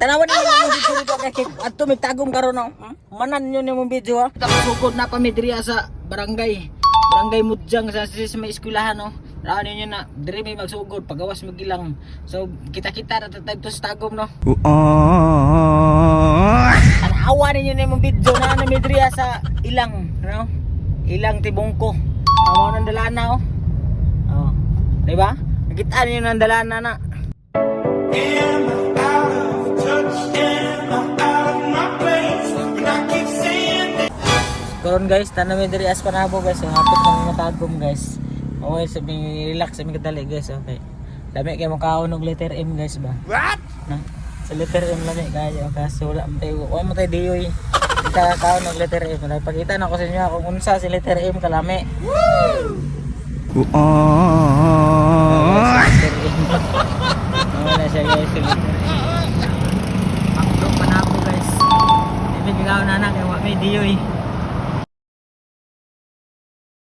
Tanawan niyo yung video dito kay ato may tagong karon no. Manan niyo yung video ha. Sugod na pa mi diri sa barangay. Barangay Mudjang sa may eskwelahan no. Raan niyo na diri may magsugod pagawas magilang. So kita-kita ra tatay to sa tagom no. Anawa niyo yung video na mi diri sa ilang no. Ilang tibungko. Amo nang dalana oh. Oh. Di ba? Nakita niyo nang dalana na. Karon guys, tanami diri as panabo guys, so hapit nang matagom guys. Okay, sabi relax sabi kadali guys, okay. Dami kay makaon og letter M guys ba? What? Na. Sa letter M lami kayo kaso wala mo tay diyoy. Kita kaon og letter M. Nagpakita na ko sa inyo kung unsa si letter M kalami. Woo! Wala siya guys. Ako panabo guys. Ibig ikaw na kay wa may diyoy.